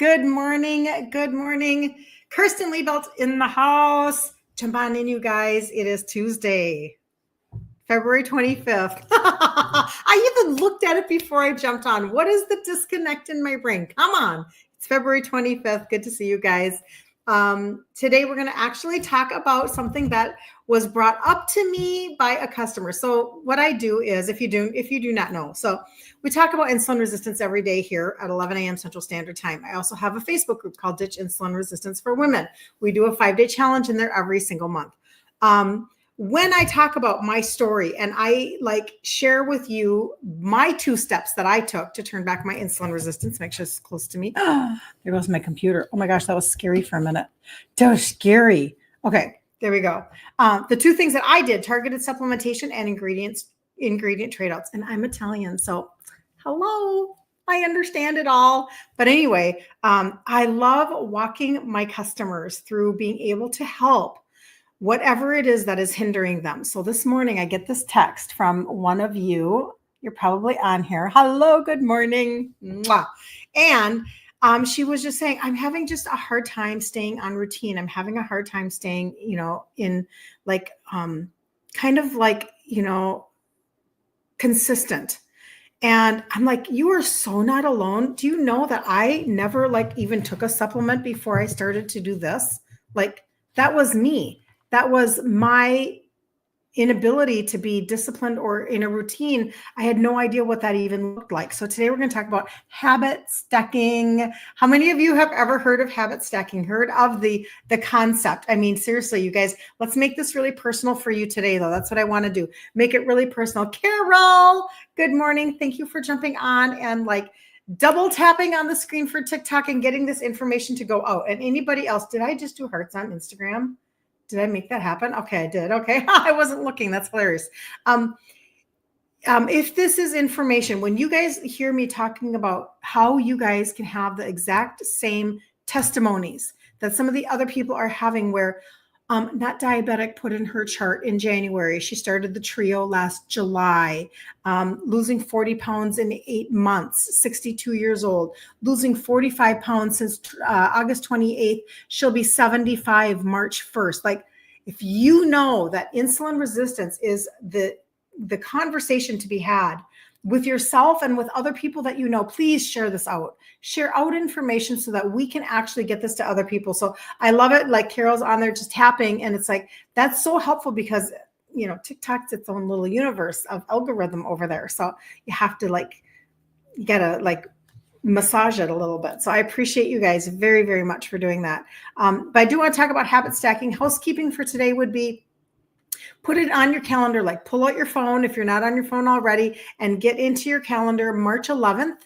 Good morning. Good morning. Kirsten Liebelt in the house. Jump on in, you guys. It is Tuesday, February 25th. I even looked at it before I jumped on. What is the disconnect in my brain? Come on. It's February 25th. Good to see you guys. Today, we're going to actually talk about something that was brought up to me by a customer. So what I do is, if you do not know, so we talk about insulin resistance every day here at 11 a.m. Central Standard Time. I also have a Facebook group called Ditch Insulin Resistance for Women. We do a 5-day challenge in there every single month. When I talk about my story and I share with you my 2 steps that I took to turn back my insulin resistance, make sure it's close to me. Oh, there goes my computer. Oh my gosh, that was scary for a minute. That was scary. Okay, there we go. The 2 things that I did, targeted supplementation and ingredient trade outs. And I'm Italian, so hello. I understand it all. But anyway, I love walking my customers through being able to help whatever it is that is hindering them. So this morning I get this text from one of you. You're probably on here. Hello, good morning. Mwah. And she was just saying, I'm having just a hard time staying on routine. I'm having a hard time staying, in consistent. And I'm like, you are so not alone. Do you know that I never even took a supplement before I started to do this? That was me. That was my inability to be disciplined or in a routine. I had no idea what that even looked like. So today we're going to talk about habit stacking. How many of you have ever heard of habit stacking? Heard of the concept? I mean, seriously, you guys, let's make this really personal for you today, though. That's what I want to do. Make it really personal. Carol, good morning. Thank you for jumping on and double tapping on the screen for TikTok and getting this information to go out. And anybody else, did I just do hearts on Instagram? Did I make that happen? Okay, I did. Okay. I wasn't looking. That's hilarious. If this is information, when you guys hear me talking about how you guys can have the exact same testimonies that some of the other people are having, where Not Diabetic put in her chart in January. She started the trio last July, losing 40 pounds in 8 months, 62 years old, losing 45 pounds since August 28th. She'll be 75 March 1st. If you know that insulin resistance is the conversation to be had with yourself and with other people that you know, please share this out. Share out information so that we can actually get this to other people. So I love it. Carol's on there just tapping, and it's that's so helpful because, TikTok's its own little universe of algorithm over there. So you have to you gotta massage it a little bit. So I appreciate you guys very, very much for doing that. But I do want to talk about habit stacking. Housekeeping for today would be, put it on your calendar, pull out your phone if you're not on your phone already, and get into your calendar March 11th,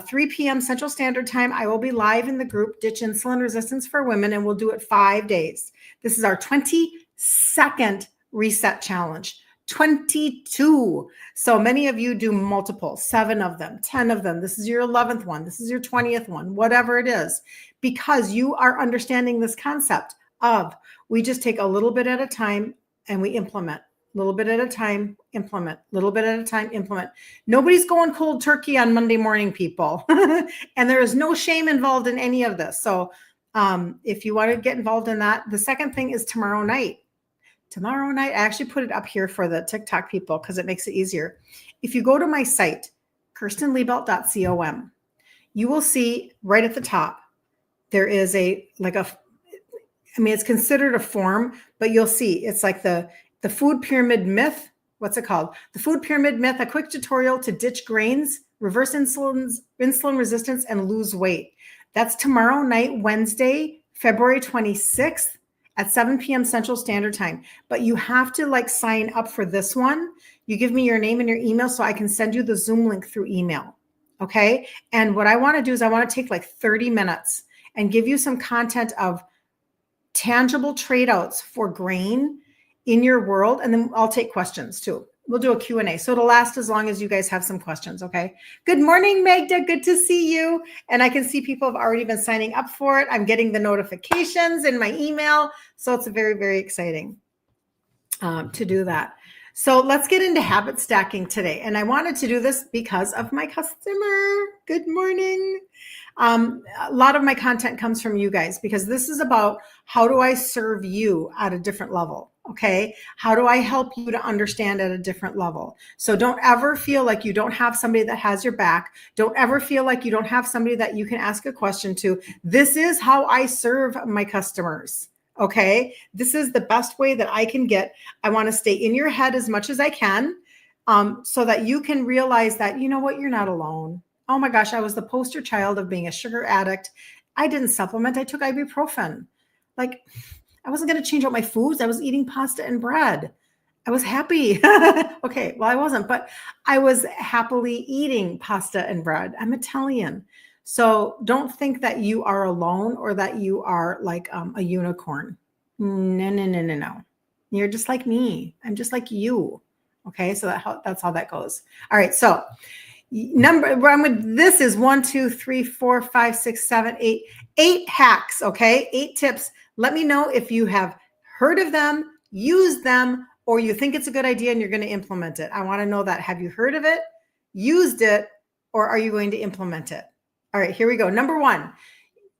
3 p.m. Central Standard Time. I will be live in the group Ditch Insulin Resistance for Women, and we'll do it 5 days. This is our 22nd reset challenge. 22. So many of you do multiple, 7 of them, 10 of them. This is your 11th one. This is your 20th one, whatever it is, because you are understanding this concept of, we just take a little bit at a time and we implement. A little bit at a time, implement. A little bit at a time, implement. Nobody's going cold turkey on Monday morning, people. And there is no shame involved in any of this. So if you want to get involved in that, the second thing is tomorrow night. Tomorrow night, I actually put it up here for the TikTok people because it makes it easier. If you go to my site, kirstenliebelt.com, you will see right at the top, there is it's considered a form, but you'll see it's the food pyramid myth. What's it called? The food pyramid myth, a quick tutorial to ditch grains, reverse insulin resistance, and lose weight. That's tomorrow night, Wednesday, February 26th at 7 p.m. Central Standard Time. But you have to sign up for this one. You give me your name and your email so I can send you the Zoom link through email. Okay. And what I want to do is I want to take 30 minutes and give you some content of tangible trade outs for grain in your world. And then I'll take questions too. We'll do a Q&A. So it'll last as long as you guys have some questions. Okay. Good morning, Magda. Good to see you. And I can see people have already been signing up for it. I'm getting the notifications in my email. So it's very, very exciting to do that. So let's get into habit stacking today. And I wanted to do this because of my customer. Good morning. A lot of my content comes from you guys because this is about how do I serve you at a different level? Okay. How do I help you to understand at a different level? So don't ever feel like you don't have somebody that has your back. Don't ever feel like you don't have somebody that you can ask a question to. This is how I serve my customers. Okay. This is the best way that I can get. I want to stay in your head as much as I can, so that you can realize that, you know what, you're not alone. Oh my gosh, I was the poster child of being a sugar addict. I didn't supplement. I took ibuprofen. Like, I wasn't going to change out my foods. I was eating pasta and bread. I was happy. Okay, well, I wasn't, but I was happily eating pasta and bread. I'm Italian. So don't think that you are alone or that you are like a unicorn. No, no, no, no, no. You're just like me. I'm just like you. Okay, so that's how that goes. All right, so this is 1, 2, 3, 4, 5, 6, 7, 8, 8 hacks. Okay, 8 tips. Let me know if you have heard of them, used them, or you think it's a good idea and you're going to implement it. I want to know that. Have you heard of it, used it, or are you going to implement it? All right, here we go. Number 1,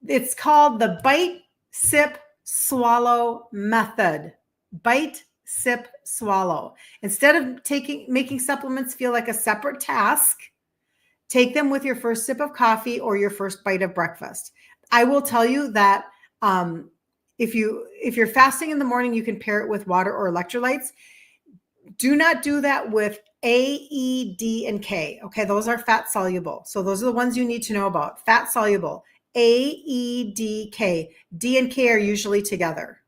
it's called the bite, sip, swallow method. Bite, sip, swallow. Instead of making supplements feel like a separate task, take them with your first sip of coffee or your first bite of breakfast. I will tell you that if you're fasting in the morning, you can pair it with water or electrolytes. Do not do that with A, E, D, and K. Okay, those are fat soluble. So those are the ones you need to know about. Fat soluble. A, E, D, K. D and K are usually together.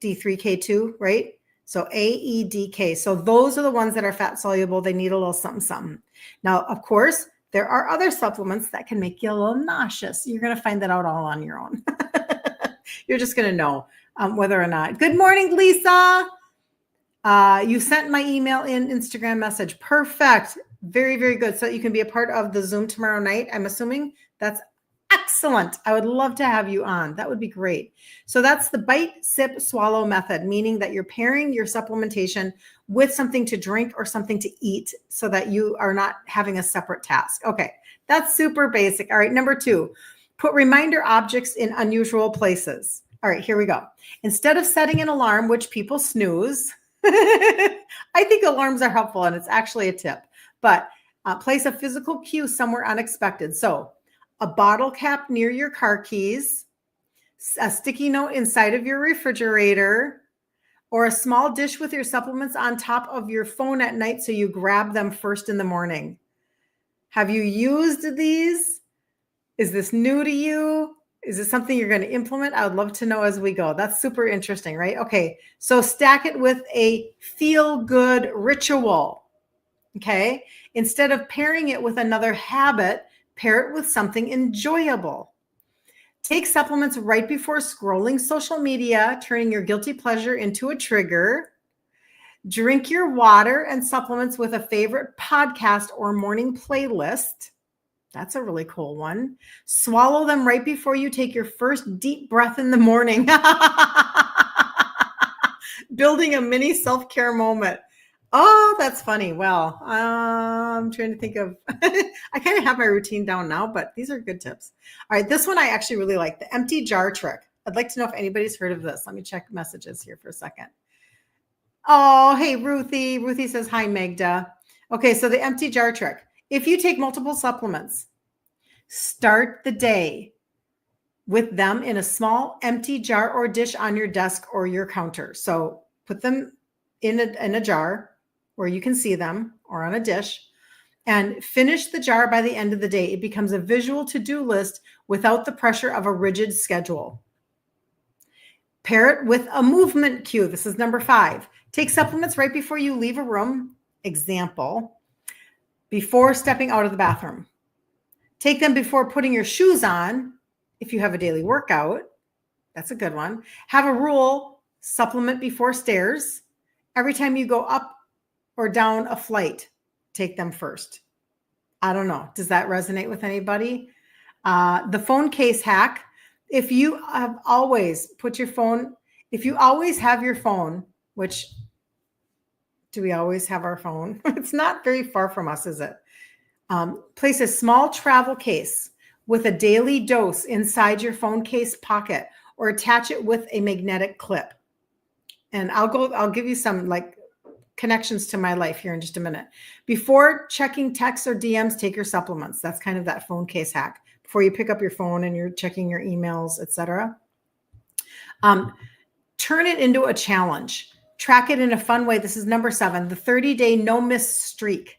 D3, K2, right? So A, E, D, K. So those are the ones that are fat soluble. They need a little something, something. Now, of course, there are other supplements that can make you a little nauseous. You're going to find that out all on your own. You're just going to know whether or not. Good morning, Lisa. You sent my email in Instagram message. Perfect. Very, very good. So you can be a part of the Zoom tomorrow night. I'm assuming that's excellent. I would love to have you on. That would be great. So that's the bite, sip, swallow method, meaning that you're pairing your supplementation with something to drink or something to eat so that you are not having a separate task. Okay, that's super basic. All right, number 2, put reminder objects in unusual places. All right, here we go. Instead of setting an alarm, which people snooze, I think alarms are helpful and it's actually a tip, but place a physical cue somewhere unexpected. So a bottle cap near your car keys, a sticky note inside of your refrigerator, or a small dish with your supplements on top of your phone at night so you grab them first in the morning. Have you used these? Is this new to you? Is this something you're going to implement? I would love to know as we go. That's super interesting, right? Okay, so stack it with a feel-good ritual, okay? Instead of pairing it with another habit, pair it with something enjoyable. Take supplements right before scrolling social media, turning your guilty pleasure into a trigger. Drink your water and supplements with a favorite podcast or morning playlist. That's a really cool one. Swallow them right before you take your first deep breath in the morning. Building a mini self-care moment. Oh, that's funny. Well, I'm trying to think of, I kind of have my routine down now, but these are good tips. All right, this one I actually really like, the empty jar trick. I'd like to know if anybody's heard of this. Let me check messages here for a second. Oh, hey, Ruthie. Ruthie says, hi, Magda. Okay, so the empty jar trick. If you take multiple supplements, start the day with them in a small empty jar or dish on your desk or your counter. So put them in a jar where you can see them or on a dish and finish the jar by the end of the day. It becomes a visual to-do list without the pressure of a rigid schedule. Pair it with a movement cue. This is number 5. Take supplements right before you leave a room. Example, before stepping out of the bathroom. Take them before putting your shoes on. If you have a daily workout, that's a good one. Have a rule, supplement before stairs. Every time you go up or down a flight, take them first. I don't know. Does that resonate with anybody? The phone case hack. If you have always put your phone, if you always have your phone, which do we always have our phone? It's not very far from us, is it? Place a small travel case with a daily dose inside your phone case pocket or attach it with a magnetic clip. And I'll give you some like connections to my life here in just a minute. Before checking texts or DMs, take your supplements. That's kind of that phone case hack. Before you pick up your phone and you're checking your emails, etc. Turn it into a challenge. Track it in a fun way. This is number 7, the 30-day no miss streak.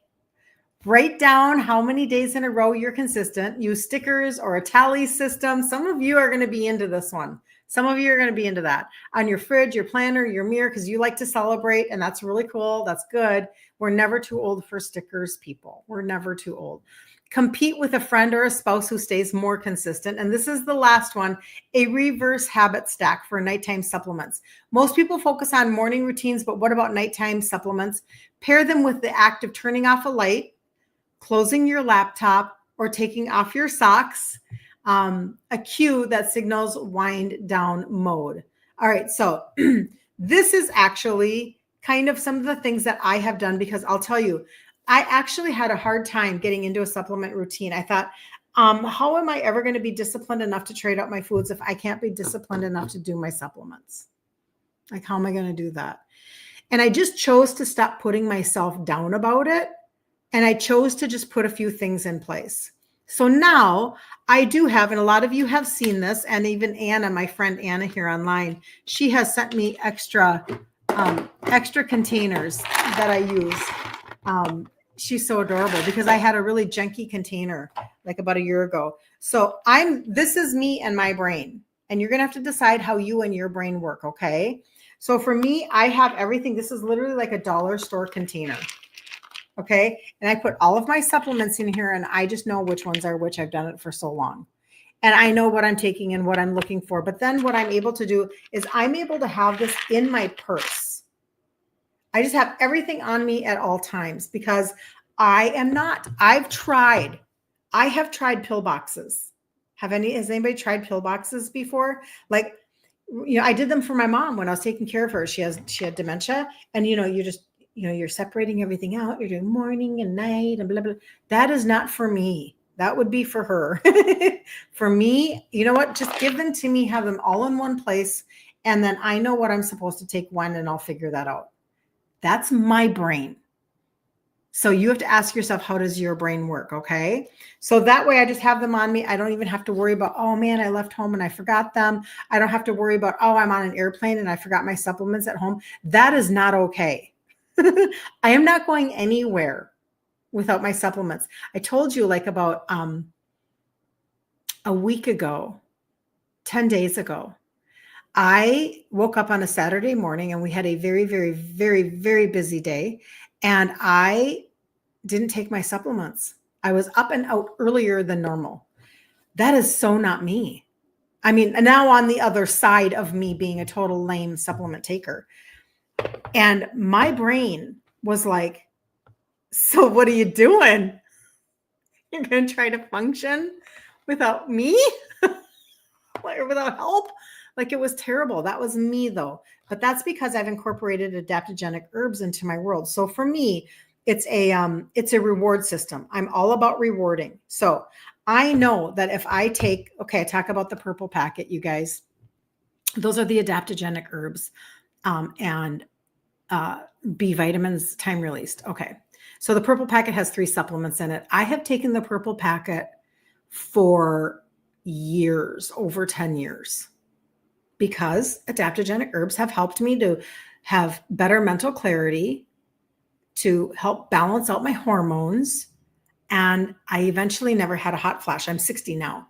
Write down how many days in a row you're consistent. Use stickers or a tally system. Some of you are going to be into this one. Some of you are going to be into that on your fridge, your planner, your mirror, because you like to celebrate. And that's really cool. That's good. We're never too old for stickers, people. We're never too old. Compete with a friend or a spouse who stays more consistent. And this is the last one, a reverse habit stack for nighttime supplements. Most people focus on morning routines, but what about nighttime supplements? Pair them with the act of turning off a light, closing your laptop, or taking off your socks, a cue that signals wind down mode. All right, so this is actually kind of some of the things that I have done, because I'll tell you, I actually had a hard time getting into a supplement routine. I thought, how am I ever going to be disciplined enough to trade out my foods if I can't be disciplined enough to do my supplements? Like, how am I going to do that? And I just chose to stop putting myself down about it. And I chose to just put a few things in place. So now I do have, and a lot of you have seen this, and even Anna, my friend Anna here online, she has sent me extra containers that I use. She's so adorable because I had a really junky container like about a year ago. So this is me and my brain, and you're going to have to decide how you and your brain work. Okay. So for me, I have everything. This is literally like a dollar store container. Okay. And I put all of my supplements in here, and I just know which ones are which. I've done it for so long. And I know what I'm taking and what I'm looking for. But then what I'm able to do is I'm able to have this in my purse. I just have everything on me at all times because I have tried pill boxes. Has anybody tried pill boxes before? Like, I did them for my mom when I was taking care of her. She had dementia, and you're separating everything out. You're doing morning and night and blah, blah. That is not for me. That would be for her. For me, you know what? Just give them to me, have them all in one place. And then I know what I'm supposed to take when, and I'll figure that out. That's my brain. So you have to ask yourself, how does your brain work? Okay. So that way I just have them on me. I don't even have to worry about, oh man, I left home and I forgot them. I don't have to worry about, oh, I'm on an airplane and I forgot my supplements at home. That is not okay. I am not going anywhere without my supplements. I told you like about a week ago, 10 days ago, I woke up on a Saturday morning and we had a very, very, very, very busy day. And I didn't take my supplements. I was up and out earlier than normal. That is so not me. I mean, now on the other side of me being a total lame supplement taker. And my brain was like, so what are you doing? You're going to try to function without me? Or without help? Like, it was terrible. That was me though. But that's because I've incorporated adaptogenic herbs into my world. So for me, it's a reward system. I'm all about rewarding. So I know that if I I talk about the purple packet, you guys, those are the adaptogenic herbs, and B vitamins, time released. Okay. So the purple packet has 3 supplements in it. I have taken the purple packet for years, over 10 years. Because adaptogenic herbs have helped me to have better mental clarity, to help balance out my hormones. And I eventually never had a hot flash. I'm 60 now,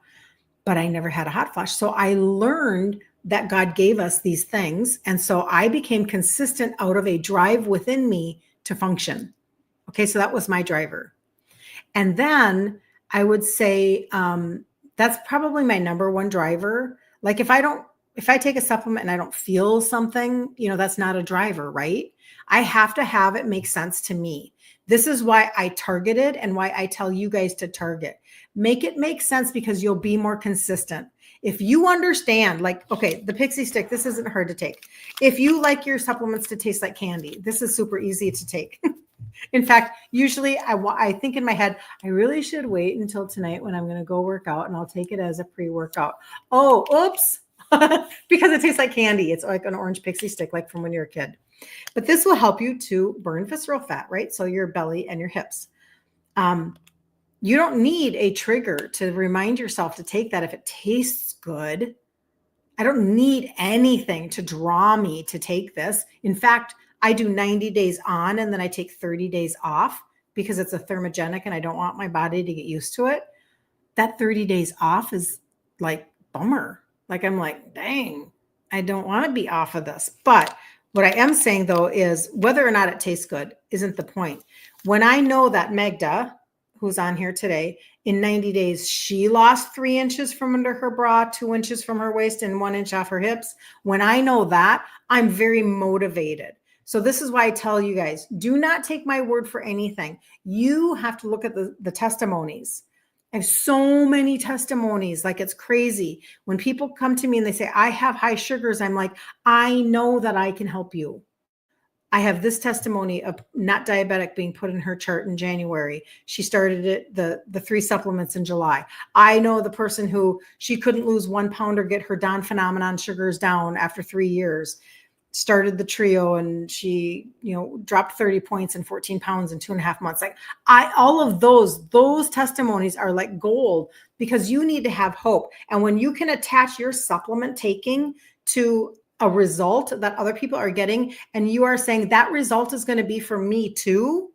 but I never had a hot flash. So I learned that God gave us these things. And so I became consistent out of a drive within me to function. Okay, so that was my driver. And then I would say that's probably my number one driver. Like if I take a supplement and I don't feel something, that's not a driver, right? I have to have it make sense to me. This is why I targeted and why I tell you guys to target. Make it make sense because you'll be more consistent. If you understand, like, okay, the Pixie Stick, this isn't hard to take. If you like your supplements to taste like candy, this is super easy to take. In fact, usually I think in my head, I really should wait until tonight when I'm going to go work out and I'll take it as a pre-workout. Oh, oops. Because it tastes like candy. It's like an orange pixie stick, like from when you're a kid. But this will help you to burn visceral fat, right? So your belly and your hips. You don't need a trigger to remind yourself to take that if it tastes good. I don't need anything to draw me to take this. In fact, I do 90 days on and then I take 30 days off because it's a thermogenic and I don't want my body to get used to it. That 30 days off is like bummer. Like I'm like, dang, I don't want to be off of this. But what I am saying though is whether or not it tastes good isn't the point. When I know that Magda, who's on here today, in 90 days, she lost 3 inches from under her bra, 2 inches from her waist, and 1 inch off her hips. When I know that, I'm very motivated. So this is why I tell you guys, do not take my word for anything. You have to look at the testimonies. I have so many testimonies, like it's crazy. When people come to me and they say, I have high sugars, I'm like, I know that I can help you. I have this testimony of not diabetic being put in her chart in January. She started it, the 3 supplements in July. I know the person who she couldn't lose 1 pound or get her Don phenomenon sugars down after 3 years, started the trio and she, dropped 30 points and 14 pounds in 2.5 months. Like all of those testimonies are like gold because you need to have hope. And when you can attach your supplement taking to a result that other people are getting, and you are saying that result is going to be for me too,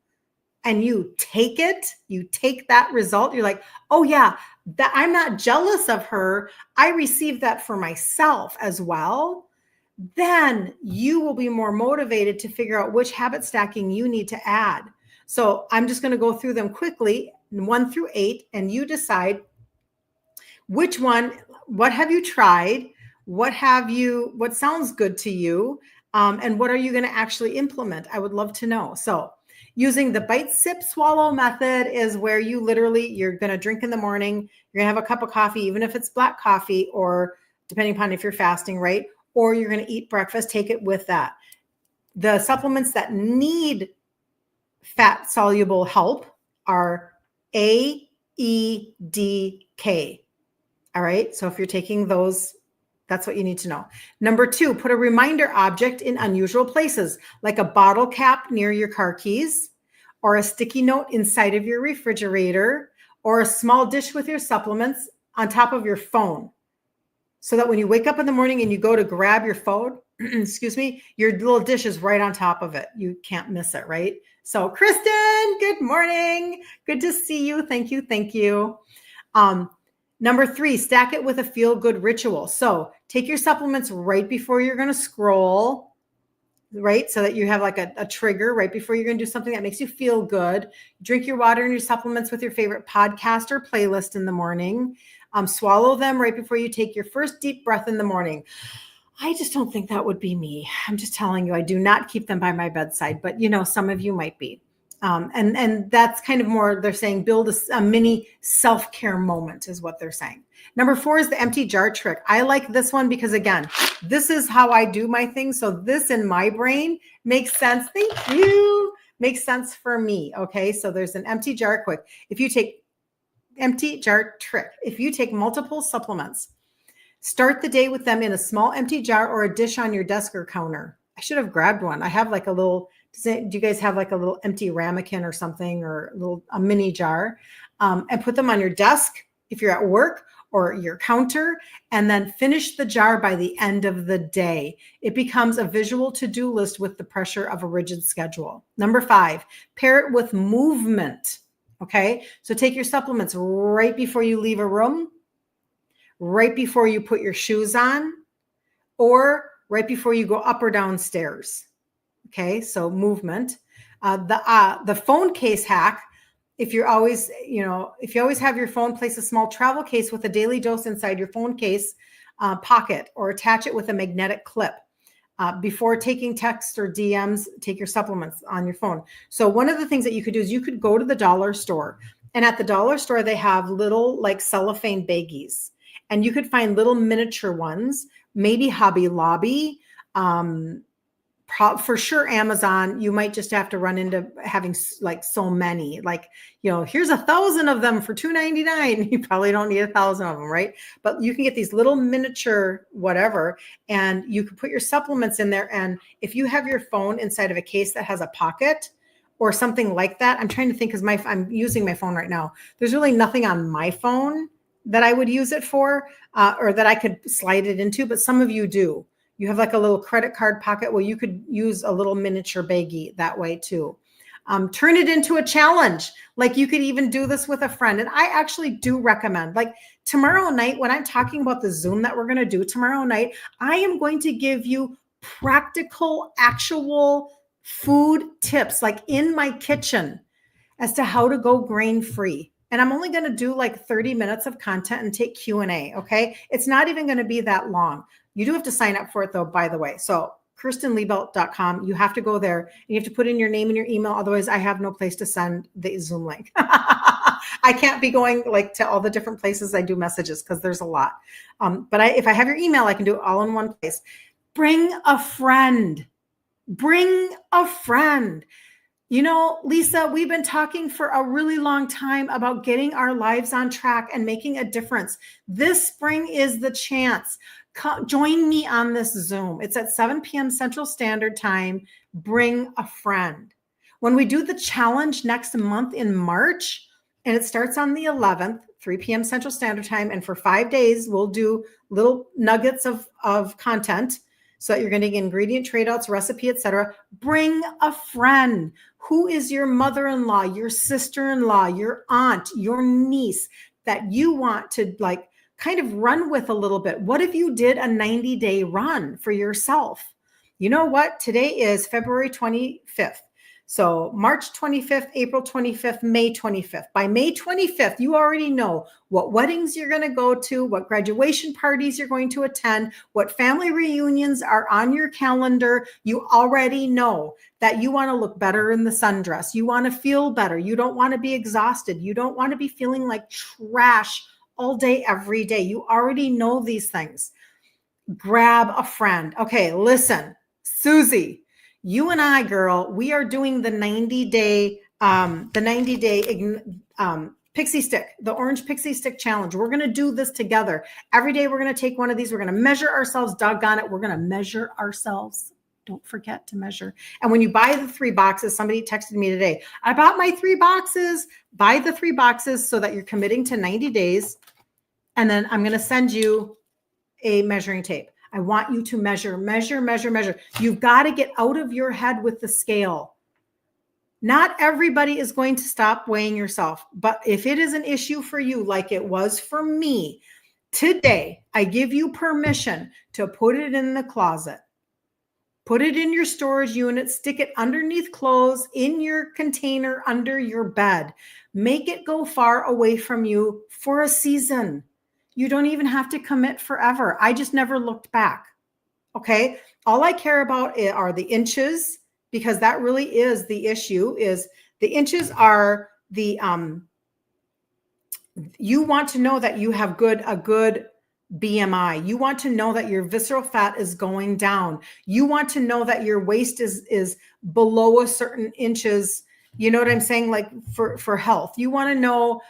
and you take that result, you're like, oh yeah, that I'm not jealous of her. I received that for myself as well. Then you will be more motivated to figure out which habit stacking you need to add. So I'm just going to go through them quickly, 1 through 8, and you decide which one, what have you tried? What sounds good to you? And what are you going to actually implement? I would love to know. So using the bite, sip, swallow method is where you're going to drink in the morning. You're going to have a cup of coffee, even if it's black coffee, or depending upon if you're fasting, right? Or you're going to eat breakfast, take it with that. The supplements that need fat soluble help are A, E, D, K. All right. So if you're taking those, that's what you need to know. Number 2, put a reminder object in unusual places, like a bottle cap near your car keys, or a sticky note inside of your refrigerator, or a small dish with your supplements on top of your phone. So that when you wake up in the morning and you go to grab your phone, excuse me, your little dish is right on top of it. You can't miss it, right? So Kristen, good morning. Good to see you. Thank you. Thank you. Number 3, stack it with a feel-good ritual. So take your supplements right before you're going to scroll, right? So that you have like a trigger right before you're going to do something that makes you feel good. Drink your water and your supplements with your favorite podcast or playlist in the morning. Swallow them right before you take your first deep breath in the morning. I just don't think that would be me. I'm just telling you, I do not keep them by my bedside, but some of you might be. And that's kind of more, they're saying build a mini self-care moment is what they're saying. Number 4 is the empty jar trick. I like this one because again, this is how I do my thing. So this in my brain makes sense. Thank you. Makes sense for me. Okay. So there's an empty jar quick. Empty jar trick. If you take multiple supplements, start the day with them in a small empty jar or a dish on your desk or counter. I should have grabbed one. I have like do you guys have like a little empty ramekin or something, or a mini jar, and put them on your desk if you're at work or your counter, and then finish the jar by the end of the day. It becomes a visual to-do list with the pressure of a rigid schedule. Number 5, pair it with movement. Okay. So take your supplements right before you leave a room, right before you put your shoes on, or right before you go up or down stairs. Okay, so movement. The phone case hack, if you always have your phone, place a small travel case with a daily dose inside your phone case pocket, or attach it with a magnetic clip. Before taking texts or DMs, take your supplements on your phone. So one of the things that you could do is you could go to the dollar store, and at the dollar store, they have little like cellophane baggies, and you could find little miniature ones, maybe Hobby Lobby, For sure, Amazon, you might just have to run into having like so many, like, here's 1,000 of them for $2.99. You probably don't need 1,000 of them, right? But you can get these little miniature whatever, and you can put your supplements in there. And if you have your phone inside of a case that has a pocket or something like that, I'm trying to think, because I'm using my phone right now. There's really nothing on my phone that I would use it for, or that I could slide it into, but some of you do. You have like a little credit card pocket. Well, you could use a little miniature baggie that way too. Turn it into a challenge. Like you could even do this with a friend. And I actually do recommend, like tomorrow night, when I'm talking about the Zoom that we're going to do tomorrow night, I am going to give you practical, actual food tips, like in my kitchen, as to how to go grain-free. And I'm only going to do like 30 minutes of content and take Q&A. Okay. It's not even going to be that long. You do have to sign up for it though, by the way. So KirstenLiebelt.com, you have to go there and you have to put in your name and your email. Otherwise I have no place to send the Zoom link. I can't be going like to all the different places I do messages, because there's a lot. But if I have your email, I can do it all in one place. Bring a friend. Bring a friend. Lisa, we've been talking for a really long time about getting our lives on track and making a difference. This spring is the chance. Join me on this Zoom. It's at 7 p.m. Central Standard Time. Bring a friend. When we do the challenge next month in March, and it starts on the 11th, 3 p.m. Central Standard Time, and for 5 days, we'll do little nuggets of content, so that you're getting ingredient trade outs, recipe, etc. Bring a friend. Who is your mother-in-law, your sister-in-law, your aunt, your niece that you want to like kind of run with a little bit? What if you did a 90-day run for yourself? You know what? Today is February 25th. So March 25th, April 25th, May 25th. By May 25th, you already know what weddings you're going to go to, what graduation parties you're going to attend, what family reunions are on your calendar. You already know that you want to look better in the sundress. You want to feel better. You don't want to be exhausted. You don't want to be feeling like trash all day, every day. You already know these things. Grab a friend. Okay, listen, Susie. You and I, girl, we are doing the 90-day pixie stick, the orange pixie stick challenge. We're going to do this together. Every day we're going to take one of these. We're going to measure ourselves. Doggone it. We're going to measure ourselves. Don't forget to measure. And when you buy the 3 boxes, somebody texted me today, I bought my 3 boxes. Buy the 3 boxes so that you're committing to 90 days. And then I'm going to send you a measuring tape. I want you to measure. You've got to get out of your head with the scale. Not everybody is going to stop weighing yourself, but if it is an issue for you, like it was for me, today, I give you permission to put it in the closet. Put it in your storage unit, stick it underneath clothes, in your container, under your bed. Make it go far away from you for a season. You don't even have to commit forever. I just never looked back. Okay. All I care about are the inches, because that really is the issue. Is the inches are the, you want to know that you have a good BMI. You want to know that your visceral fat is going down. You want to know that your waist is below a certain inches. You know what I'm saying? Like for health, you want to know,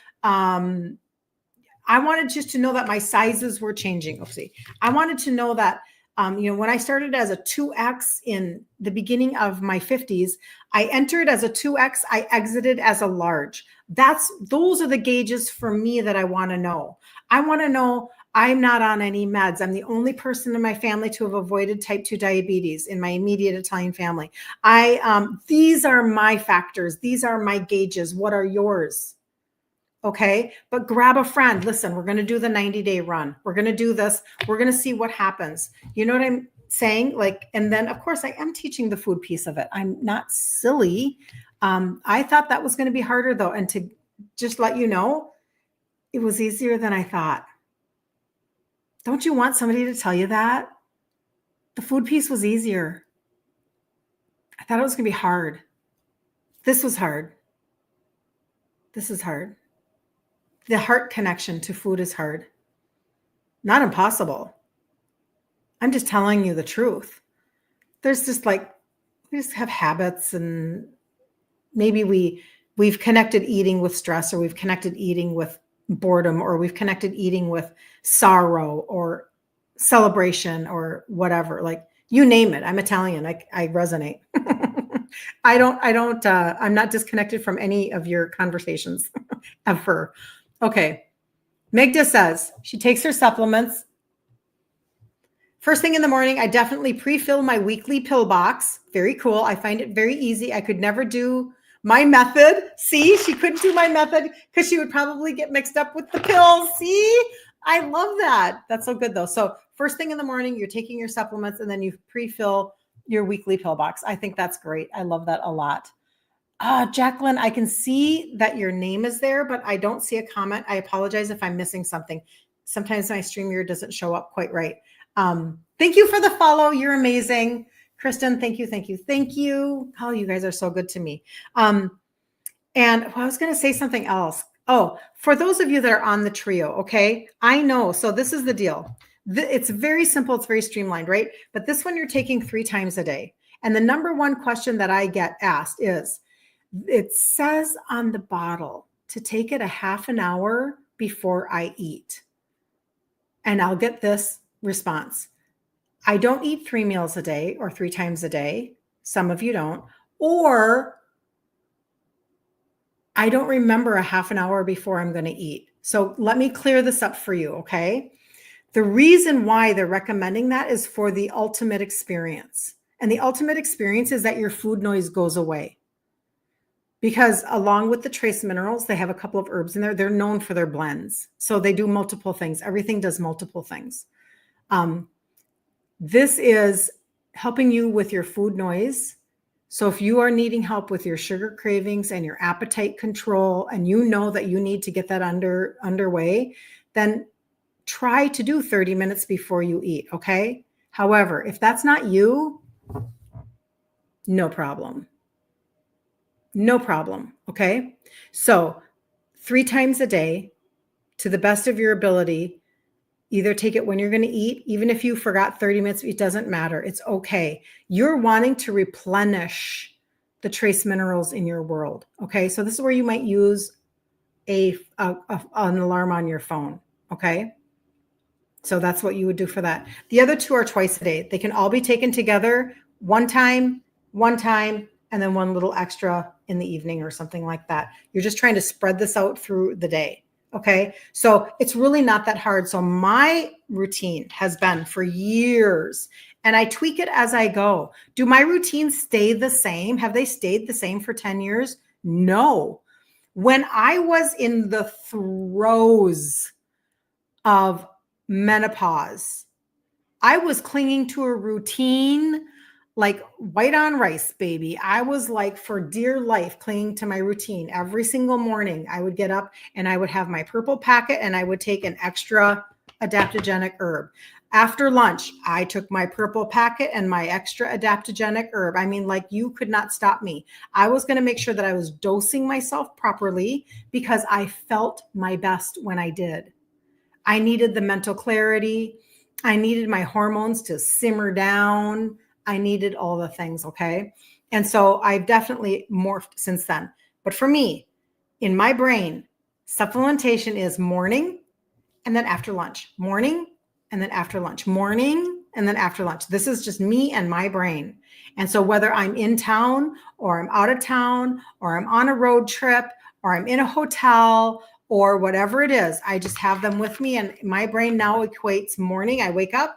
I wanted just to know that my sizes were changing. Oopsie. I wanted to know that, when I started as a 2X in the beginning of my 50s, I entered as a 2X, I exited as a large. Those are the gauges for me that I want to know. I want to know I'm not on any meds. I'm the only person in my family to have avoided type 2 diabetes in my immediate Italian family. These are my factors. These are my gauges. What are yours? Okay. But grab a friend. Listen, we're going to do the 90-day run. We're going to do this. We're going to see what happens. You know what I'm saying? And then of course I am teaching the food piece of it. I'm not silly. I thought that was going to be harder though. And to just let you know, it was easier than I thought. Don't you want somebody to tell you that? The food piece was easier. I thought it was going to be hard. This was hard. This is hard. The heart connection to food is hard. Not impossible. I'm just telling you the truth. There's just we just have habits, and maybe we've connected eating with stress, or we've connected eating with boredom, or we've connected eating with sorrow or celebration or whatever. Like, you name it. I'm Italian. I resonate. I'm not disconnected from any of your conversations ever. Okay. Megda says she takes her supplements. First thing in the morning, I definitely pre-fill my weekly pill box. Very cool. I find it very easy. I could never do my method. See, she couldn't do my method because she would probably get mixed up with the pills. See, I love that. That's so good though. So first thing in the morning, you're taking your supplements and then you pre-fill your weekly pill box. I think that's great. I love that a lot. Jacqueline, I can see that your name is there, but I don't see a comment. I apologize if I'm missing something. Sometimes my StreamYard doesn't show up quite right. Thank you for the follow. You're amazing. Kristen, thank you, thank you, thank you. Oh, you guys are so good to me. And I was going to say something else. Oh, for those of you that are on the trio, okay, I know. So this is the deal. It's very simple. It's very streamlined, right? But this one you're taking 3 times a day. And the number one question that I get asked is, it says on the bottle to take it a half an hour before I eat. And I'll get this response. I don't eat 3 meals a day or 3 times a day. Some of you don't. Or I don't remember a half an hour before I'm going to eat. So let me clear this up for you, okay? The reason why they're recommending that is for the ultimate experience. And the ultimate experience is that your food noise goes away. Because along with the trace minerals, they have a couple of herbs in there. They're known for their blends. So they do multiple things. Everything does multiple things. This is helping you with your food noise. So if you are needing help with your sugar cravings and your appetite control, and you know that you need to get that underway, then try to do 30 minutes before you eat, okay? However, if that's not you, no problem. No problem. Okay. So 3 times a day, to the best of your ability, either take it when you're going to eat. Even if you forgot 30 minutes, it doesn't matter. It's okay. You're wanting to replenish the trace minerals in your world. Okay. So this is where you might use an alarm on your phone. Okay. So that's what you would do for that. The other 2 are twice a day. They can all be taken together, one time, and then one little extra in the evening or something like that. You're just trying to spread this out through the day. Okay. So it's really not that hard. So my routine has been for years, and I tweak it as I go. Do my routines stay the same? Have they stayed the same for 10 years? No. When I was in the throes of menopause, I was clinging to a routine like white on rice, baby. I was like, for dear life, clinging to my routine. Every single morning, I would get up and I would have my purple packet and I would take an extra adaptogenic herb. After lunch, I took my purple packet and my extra adaptogenic herb. I mean, like, you could not stop me. I was going to make sure that I was dosing myself properly because I felt my best when I did. I needed the mental clarity. I needed my hormones to simmer down. I needed all the things, okay? And so I've definitely morphed since then. But for me, in my brain, supplementation is morning and then after lunch. Morning and then after lunch. Morning and then after lunch. This is just me and my brain. And so whether I'm in town or I'm out of town or I'm on a road trip or I'm in a hotel or whatever it is, I just have them with me. And my brain now equates morning. I wake up.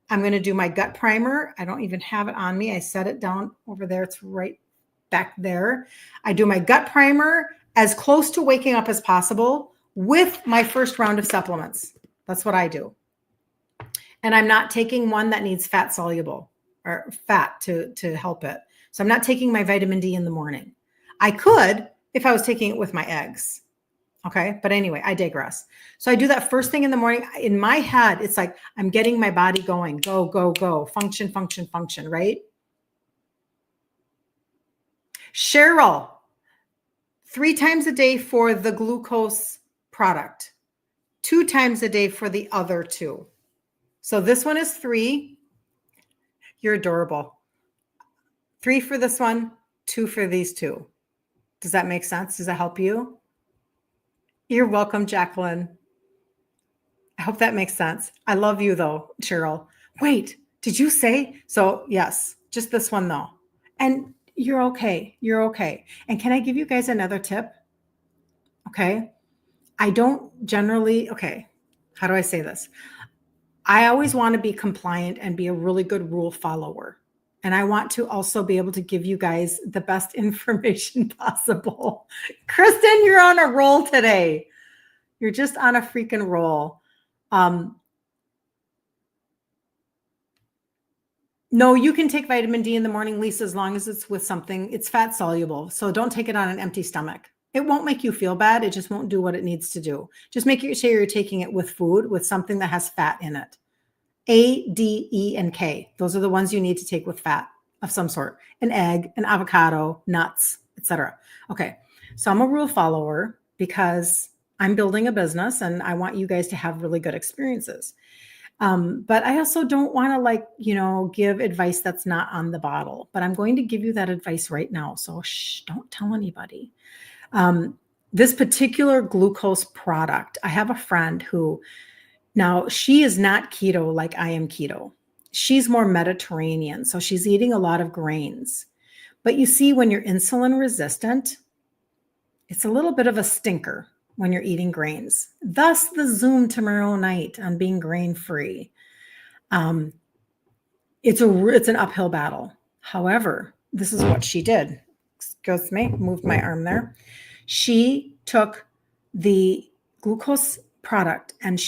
I'm going to do my gut primer. I don't even have it on me. I set it down over there. It's right back there. I do my gut primer as close to waking up as possible with my first round of supplements. That's what I do. And I'm not taking one that needs fat soluble or fat to help it. So I'm not taking my vitamin D in the morning. I could if I was taking it with my eggs. Okay. But anyway, I digress. So I do that first thing in the morning. In my head, it's like I'm getting my body going. Go, go, go. Function, function, function. Right? Cheryl, 3 times a day for the glucose product, 2 times a day for the other 2. So this one is 3. You're adorable. 3 for this one, 2 for these two. Does that make sense? Does that help you? You're welcome, Jacqueline. I hope that makes sense. I love you though, Cheryl. Wait, did you say? So yes, just this one though. And you're okay. You're okay. And can I give you guys another tip? Okay. I don't generally, okay. How do I say this? I always want to be compliant and be a really good rule follower. And I want to also be able to give you guys the best information possible. Kristen, you're on a roll today. You're just on a freaking roll. No, you can take vitamin D in the morning, Lisa, as long as it's with something. It's fat soluble. So don't take it on an empty stomach. It won't make you feel bad. It just won't do what it needs to do. Just make sure you're taking it with food, with something that has fat in it. A, D, E, and K. Those are the ones you need to take with fat of some sort. An egg, an avocado, nuts, etc. Okay, so I'm a rule follower because I'm building a business and I want you guys to have really good experiences. But I also don't want to give advice that's not on the bottle, but I'm going to give you that advice right now. So don't tell anybody. This particular glucose product, I have a friend who, now she is not keto like I am keto. She's more Mediterranean. So she's eating a lot of grains. But you see, when you're insulin resistant, it's a little bit of a stinker when you're eating grains. Thus the Zoom tomorrow night on being grain free. It's an uphill battle. However, this is what she did. Excuse me, moved my arm there. She took the glucose product and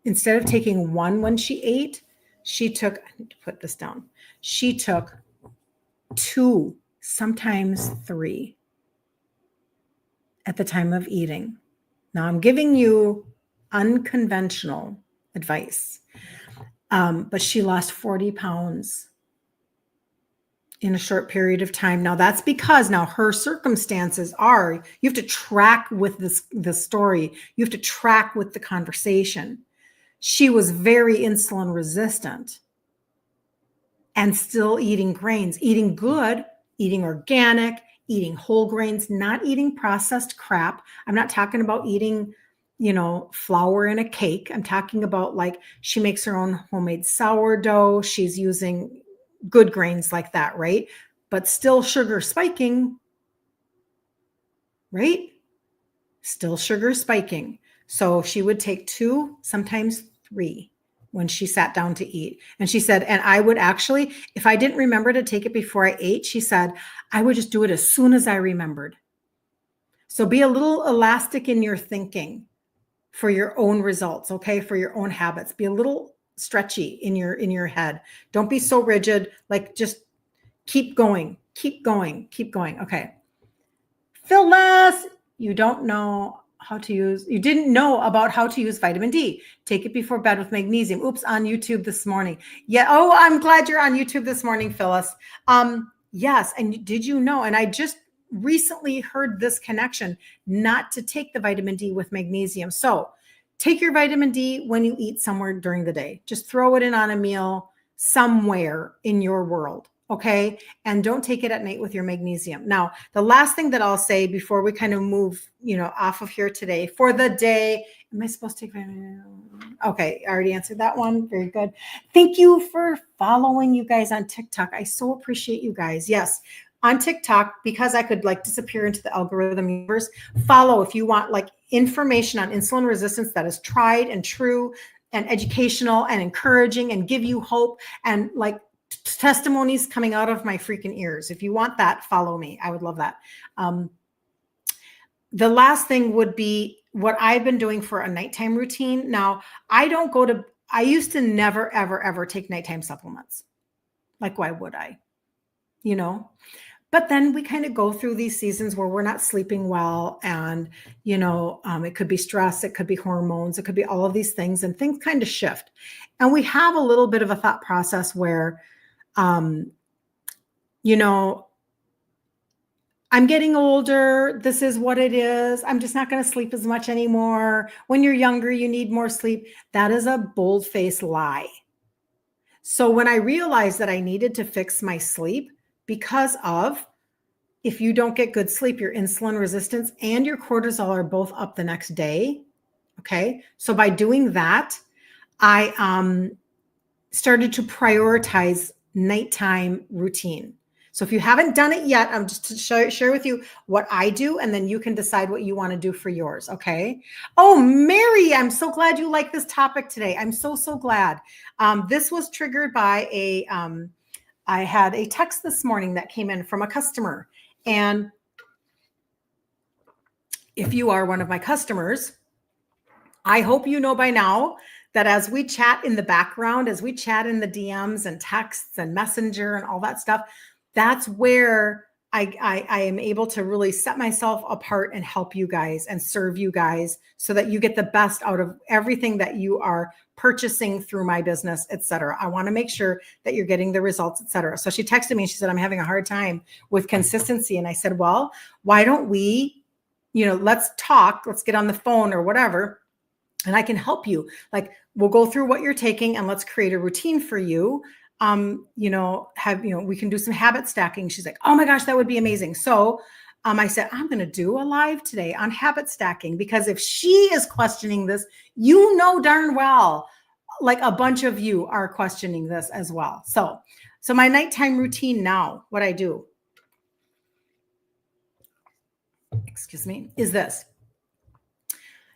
instead of taking one when she ate, I need to put this down. She took 2, sometimes 3 at the time of eating. Now I'm giving you unconventional advice, but she lost 40 pounds in a short period of time. Now that's because now her circumstances are, you have to track with the story. You have to track with the conversation. She was very insulin resistant and still eating grains, eating good, eating organic, eating whole grains, not eating processed crap. I'm not talking about eating, flour in a cake. I'm talking about she makes her own homemade sourdough. She's using good grains like that, right? But still sugar spiking, right? Still sugar spiking. So she would take 2, sometimes 3 when she sat down to eat. And she said, and I would actually, if I didn't remember to take it before I ate, she said, I would just do it as soon as I remembered. So be a little elastic in your thinking for your own results, okay? For your own habits. Be a little stretchy in your head. Don't be so rigid. Just keep going, keep going, keep going. Okay. Phyllis, you didn't know about how to use vitamin D. Take it before bed with magnesium. Oops, on YouTube this morning. Yeah. Oh, I'm glad you're on YouTube this morning, Phyllis. Yes. And did you know, and I just recently heard this connection, not to take the vitamin D with magnesium. So take your vitamin D when you eat somewhere during the day. Just throw it in on a meal somewhere in your world. Okay. And don't take it at night with your magnesium. Now, the last thing that I'll say before we kind of move, off of here today for the day, am I supposed to take vitamin? Okay. I already answered that one. Very good. Thank you for following you guys on TikTok. I so appreciate you guys. Yes. On TikTok, because I could disappear into the algorithm universe, follow if you want information on insulin resistance that is tried and true and educational and encouraging and give you hope and testimonies coming out of my freaking ears. If you want that, follow me. I would love that. The last thing would be what I've been doing for a nighttime routine. Now, I used to never, ever, ever take nighttime supplements. Why would I? But then we kind of go through these seasons where we're not sleeping well. And, it could be stress, it could be hormones, it could be all of these things, and things kind of shift. And we have a little bit of a thought process where, I'm getting older. This is what it is. I'm just not going to sleep as much anymore. When you're younger, you need more sleep. That is a bold-faced lie. So when I realized that I needed to fix my sleep because of, if you don't get good sleep, your insulin resistance and your cortisol are both up the next day. Okay. So by doing that, I started to prioritize nighttime routine. So if you haven't done it yet, I'm just to share with you what I do, and then you can decide what you want to do for yours. Okay. Oh, Mary, I'm so glad you like this topic today. I'm so glad. This was triggered by I had a text this morning that came in from a customer. And if you are one of my customers, I hope you know by now that as we chat in the background, as we chat in the DMs and texts and messenger and all that stuff, that's where I am able to really set myself apart and help you guys and serve you guys so that you get the best out of everything that you are purchasing through my business, et cetera. I want to make sure that you're getting the results, et cetera. So she texted me and she said, I'm having a hard time with consistency. And I said, well, why don't we, let's talk, let's get on the phone or whatever. And I can help you. Like, we'll go through what you're taking and let's create a routine for you. We can do some habit stacking. She's like, oh my gosh, that would be amazing. So I said, I'm going to do a live today on habit stacking, because if she is questioning this, darn well, like a bunch of you are questioning this as well. So my nighttime routine now, what I do, is this.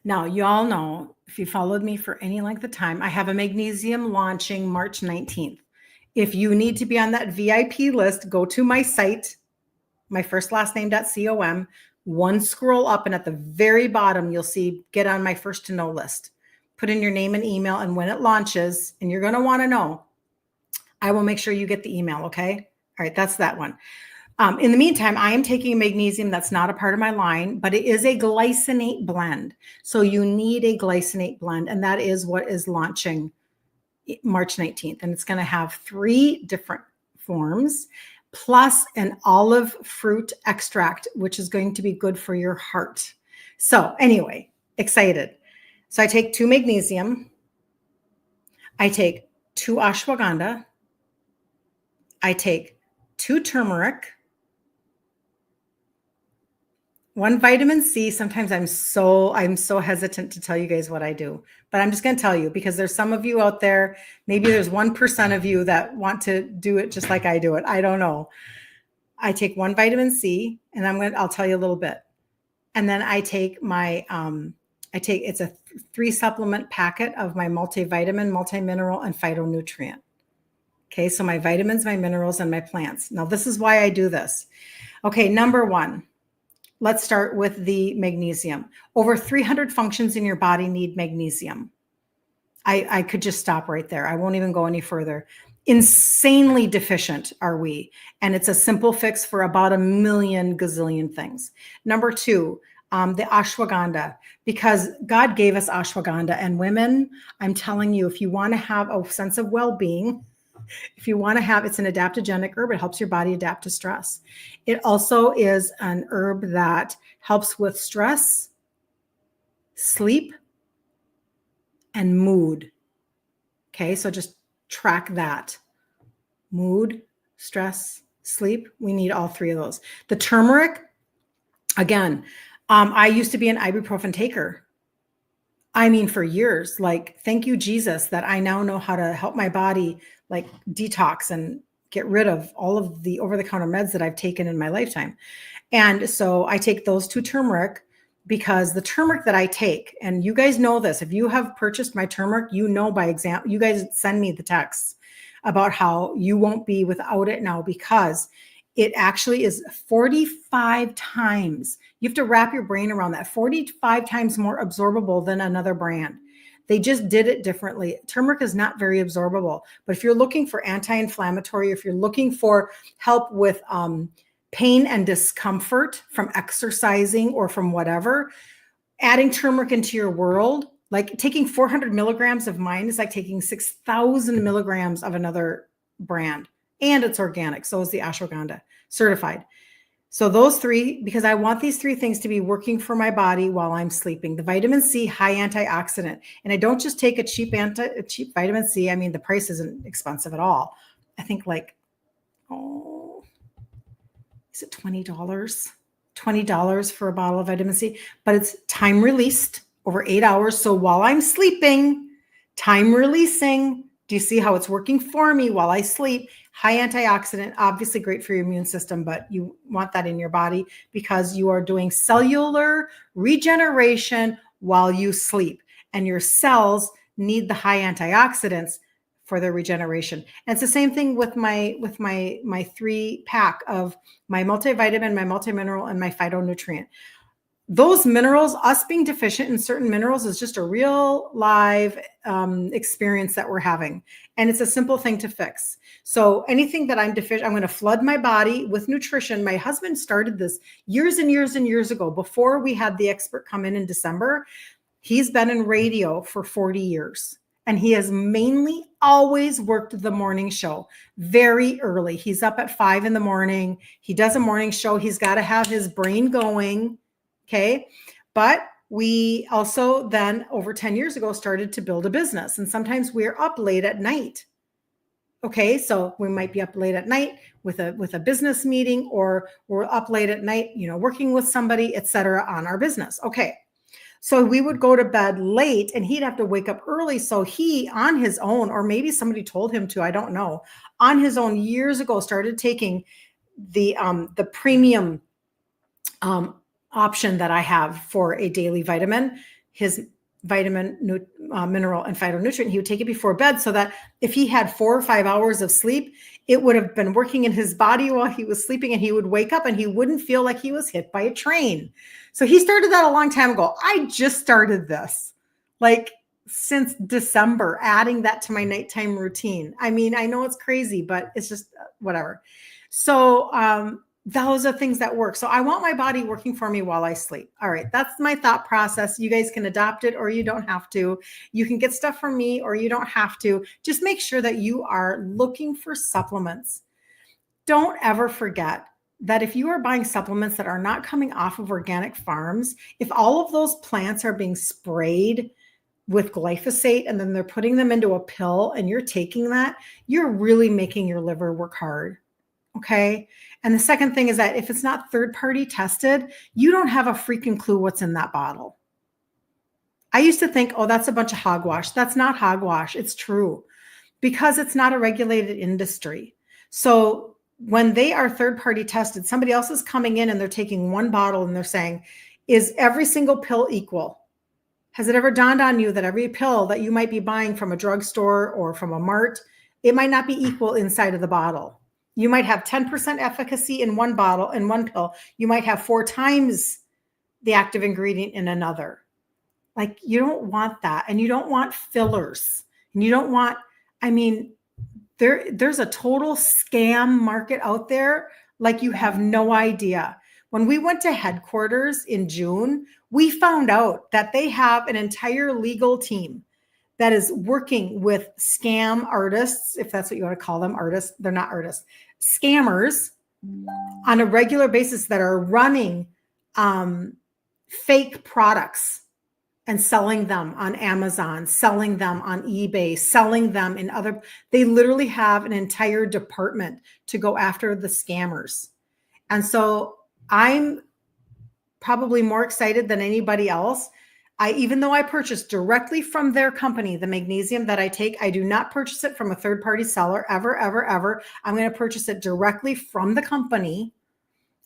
Now, you all know, if you followed me for any length of time, I have a magnesium launching March 19th. If you need to be on that VIP list, go to my site, myfirstlastname.com, one scroll up, and at the very bottom, you'll see get on my first to know list. Put in your name and email, and when it launches, and you're going to want to know, I will make sure you get the email, okay? All right, that's that one. In the meantime, I am taking a magnesium that's not a part of my line, but it is a glycinate blend. So you need a glycinate blend, and that is what is launching March 19th. And it's going to have 3 different forms, plus an olive fruit extract, which is going to be good for your heart. So anyway, excited. So I take 2 magnesium. I take 2 ashwagandha. I take 2 turmeric. 1 vitamin C. Sometimes I'm so hesitant to tell you guys what I do, but I'm just going to tell you, because there's some of you out there, maybe there's 1% of you that want to do it just like I do it. I don't know. I take 1 vitamin C, and I'll tell you a little bit. And then I take my, it's a 3 supplement packet of my multivitamin, multimineral, and phytonutrient. Okay. So my vitamins, my minerals, and my plants. Now this is why I do this. Okay. Number 1. Let's start with the magnesium. Over 300 functions in your body need magnesium. I could just stop right there. I won't even go any further. Insanely deficient are we. And it's a simple fix for about 1 million gazillion things. Number 2, the ashwagandha, because God gave us ashwagandha. And women, I'm telling you, if you want to have a sense of well-being, it's an adaptogenic herb. It helps your body adapt to stress. It also is an herb that helps with stress, sleep, and mood. Okay, so just track that. Mood, stress, sleep. We need all 3 of those. The turmeric, again, I used to be an ibuprofen taker. I mean, for years, like, thank you, Jesus, that I now know how to help my body like detox and get rid of all of the over-the-counter meds that I've taken in my lifetime. And so I take those 2 turmeric, because the turmeric that I take, and you guys know this, if you have purchased my turmeric, by example, you guys send me the texts about how you won't be without it now, because it actually is 45 times. You have to wrap your brain around that. 45 times more absorbable than another brand. They just did it differently. Turmeric is not very absorbable, but if you're looking for anti-inflammatory, if you're looking for help with pain and discomfort from exercising or from whatever, adding turmeric into your world, like taking 400 milligrams of mine is like taking 6,000 milligrams of another brand, and it's organic. So is the ashwagandha, certified. So those three, because I want these three things to be working for my body while I'm sleeping. The vitamin C, high antioxidant. And I don't just take a cheap vitamin C. I mean, the price isn't expensive at all. I think like, is it $20? $20 for a bottle of vitamin C, but it's time released over 8 hours. So while I'm sleeping, time releasing. Do you see how it's working for me while I sleep? High antioxidant, obviously great for your immune system, but you want that in your body because you are doing cellular regeneration while you sleep, and your cells need the high antioxidants for their regeneration. And it's the same thing with my 3-pack of my multivitamin, my multimineral, and my phytonutrient. Those minerals, us being deficient in certain minerals, is just a real live experience that we're having. And it's a simple thing to fix. So anything that I'm deficient, I'm going to flood my body with nutrition. My husband started this years and years and years ago, before we had the expert come in December. He's been in radio for 40 years. And he has mainly always worked the morning show very early. He's up at 5 a.m. He does a morning show. He's got to have his brain going. Okay. But we also then over 10 years ago started to build a business. And sometimes we're up late at night. Okay. So we might be up late at night with a business meeting, or we're up late at night, working with somebody, etc., on our business. Okay. So we would go to bed late and he'd have to wake up early. So he, on his own, or maybe somebody told him to, I don't know, on his own years ago, started taking the premium option that I have for a daily vitamin, his vitamin, mineral, and phytonutrient. He would take it before bed so that if he had 4 or 5 hours of sleep, it would have been working in his body while he was sleeping, and he would wake up and he wouldn't feel like he was hit by a train. So he started that a long time ago. I just started this like since December, adding that to my nighttime routine. I mean, I know it's crazy, but it's just whatever. So those are things that work. So I want my body working for me while I sleep. All right. That's my thought process. You guys can adopt it or you don't have to. You can get stuff from me or you don't have to. Just make sure that you are looking for supplements. Don't ever forget that if you are buying supplements that are not coming off of organic farms, if all of those plants are being sprayed with glyphosate and then they're putting them into a pill and you're taking that, you're really making your liver work hard. Okay. And the second thing is that if it's not third-party tested, you don't have a freaking clue what's in that bottle. I used to think, oh, that's a bunch of hogwash. That's not hogwash. It's true because it's not a regulated industry. So when they are third-party tested, somebody else is coming in and they're taking one bottle and they're saying, is every single pill equal? Has it ever dawned on you that every pill that you might be buying from a drugstore or from a mart, it might not be equal inside of the bottle? You might have 10% efficacy in one bottle, in one pill. You might have 4 times the active ingredient in another. Like, you don't want that. And you don't want fillers. And you don't want, I mean, there's a total scam market out there like you have no idea. When we went to headquarters in June, we found out that they have an entire legal team that is working with scam artists, if that's what you want to call them, artists. They're not artists, scammers on a regular basis that are running fake products and selling them on Amazon, selling them on eBay, selling them in other, they literally have an entire department to go after the scammers. And so I'm probably more excited than anybody else. Even though I purchase directly from their company, the magnesium that I take, I do not purchase it from a third-party seller ever, ever, ever. I'm going to purchase it directly from the company.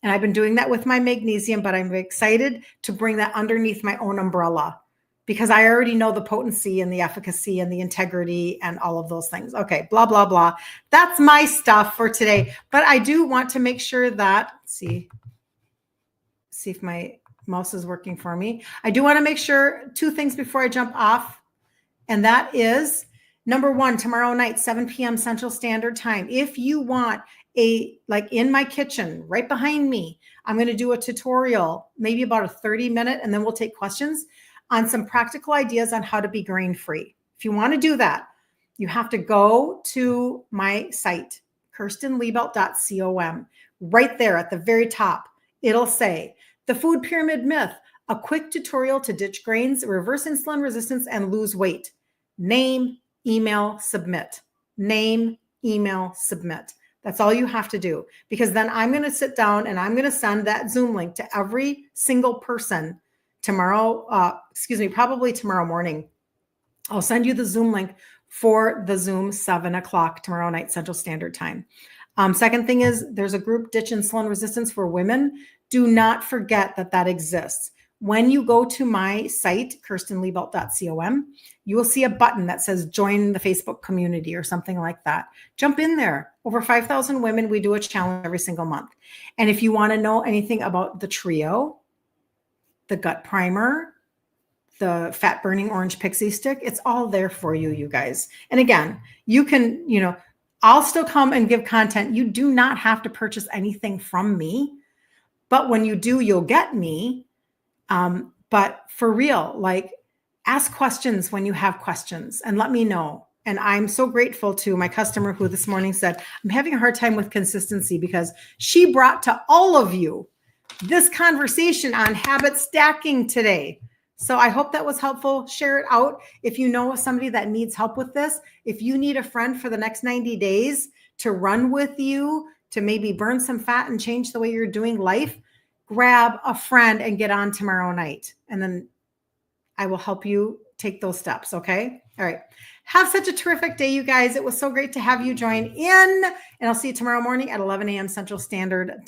And I've been doing that with my magnesium, but I'm excited to bring that underneath my own umbrella because I already know the potency and the efficacy and the integrity and all of those things. Okay, blah, blah, blah. That's my stuff for today. But I do want to make sure that, see if my mouse is working for me. I do want to make sure 2 things before I jump off. And that is number 1, tomorrow night, 7 p.m. Central Standard Time. If you want like in my kitchen, right behind me, I'm going to do a tutorial, maybe about a 30-minute, and then we'll take questions on some practical ideas on how to be grain-free. If you want to do that, you have to go to my site, kirstenliebelt.com. Right there at the very top, It'll say the food pyramid myth, a quick tutorial to ditch grains, reverse insulin resistance, and lose weight. Name, email, submit. Name, email, submit. That's all you have to do, because then I'm going to sit down and I'm going to send that Zoom link to every single person tomorrow. Probably tomorrow morning. I'll send you the Zoom link for the Zoom 7 o'clock tomorrow night, Central Standard Time. Second thing is there's a group, Ditch Insulin Resistance for Women. Do not forget that that exists. When you go to my site, kirstenliebelt.com, you will see a button that says join the Facebook community or something like that. Jump in there. Over 5,000 women, we do a challenge every single month. And if you want to know anything about the trio, the gut primer, the fat burning orange pixie stick, it's all there for you, you guys. And again, you can, I'll still come and give content. You do not have to purchase anything from me, but when you do, you'll get me. But for real, like, ask questions when you have questions and let me know. And I'm so grateful to my customer who this morning said, I'm having a hard time with consistency, because she brought to all of you this conversation on habit stacking today. So I hope that was helpful. Share it out. If you know somebody that needs help with this, if you need a friend for the next 90 days to run with you, to maybe burn some fat and change the way you're doing life, grab a friend and get on tomorrow night. And then I will help you take those steps. Okay. All right. Have such a terrific day, you guys. It was so great to have you join in, and I'll see you tomorrow morning at 11 a.m. Central Standard Time.